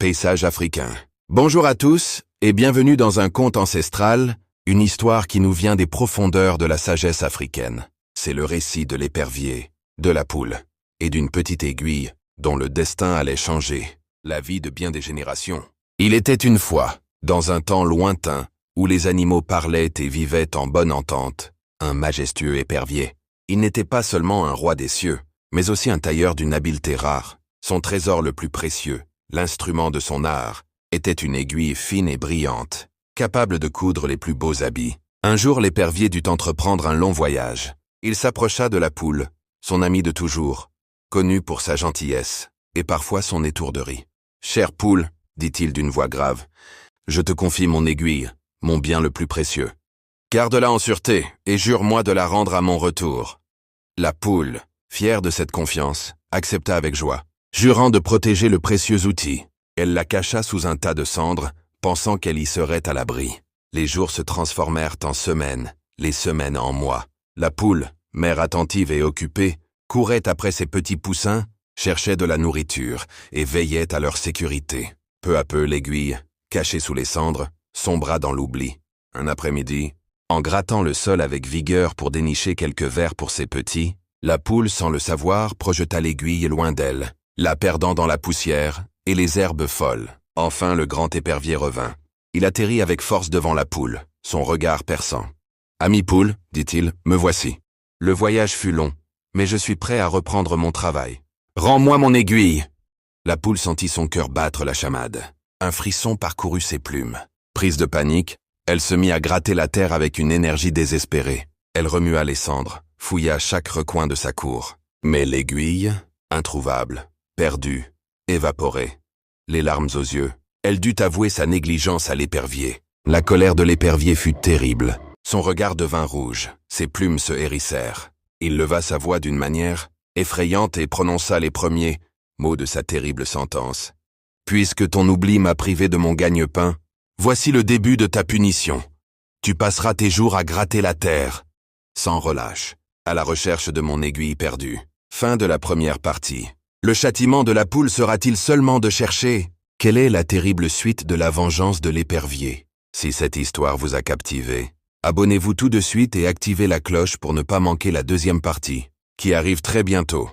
paysage africain. Bonjour à tous et bienvenue dans un conte ancestral, une histoire qui nous vient des profondeurs de la sagesse africaine. C'est le récit de l'épervier, de la poule et d'une petite aiguille dont le destin allait changer la vie de bien des générations. Il était une fois, dans un temps lointain, où les animaux parlaient et vivaient en bonne entente, un majestueux épervier. Il n'était pas seulement un roi des cieux, mais aussi un tailleur d'une habileté rare. Son trésor le plus précieux, l'instrument de son art, était une aiguille fine et brillante, capable de coudre les plus beaux habits. Un jour, l'épervier dut entreprendre un long voyage. Il s'approcha de la poule, son amie de toujours, connue pour sa gentillesse et parfois son étourderie. « Chère poule, dit-il d'une voix grave, je te confie mon aiguille, mon bien le plus précieux. Garde-la en sûreté et jure-moi de la rendre à mon retour. » La poule, fière de cette confiance, accepta avec joie. Jurant de protéger le précieux outil, elle la cacha sous un tas de cendres, pensant qu'elle y serait à l'abri. Les jours se transformèrent en semaines, les semaines en mois. La poule, mère attentive et occupée, courait après ses petits poussins, cherchait de la nourriture et veillait à leur sécurité. Peu à peu, l'aiguille, cachée sous les cendres, sombra dans l'oubli. Un après-midi, en grattant le sol avec vigueur pour dénicher quelques vers pour ses petits, la poule, sans le savoir, projeta l'aiguille loin d'elle, la perdant dans la poussière et les herbes folles. Enfin, le grand épervier revint. Il atterrit avec force devant la poule, son regard perçant. « Ami poule, dit-il, me voici. Le voyage fut long, mais je suis prêt à reprendre mon travail. Rends-moi mon aiguille !» La poule sentit son cœur battre la chamade. Un frisson parcourut ses plumes. Prise de panique, elle se mit à gratter la terre avec une énergie désespérée. Elle remua les cendres, fouilla chaque recoin de sa cour. Mais l'aiguille, introuvable, perdue, évaporée. Les larmes aux yeux, elle dut avouer sa négligence à l'épervier. La colère de l'épervier fut terrible. Son regard devint rouge, ses plumes se hérissèrent. Il leva sa voix d'une manière effrayante et prononça les premiers mots de sa terrible sentence. « Puisque ton oubli m'a privé de mon gagne-pain, voici le début de ta punition. Tu passeras tes jours à gratter la terre, sans relâche, à la recherche de mon aiguille perdue. » Fin de la première partie. Le châtiment de la poule sera-t-il seulement de chercher quelle est la terrible suite de la vengeance de l'épervier? Si cette histoire vous a captivé, abonnez-vous tout de suite et activez la cloche pour ne pas manquer la deuxième partie, qui arrive très bientôt.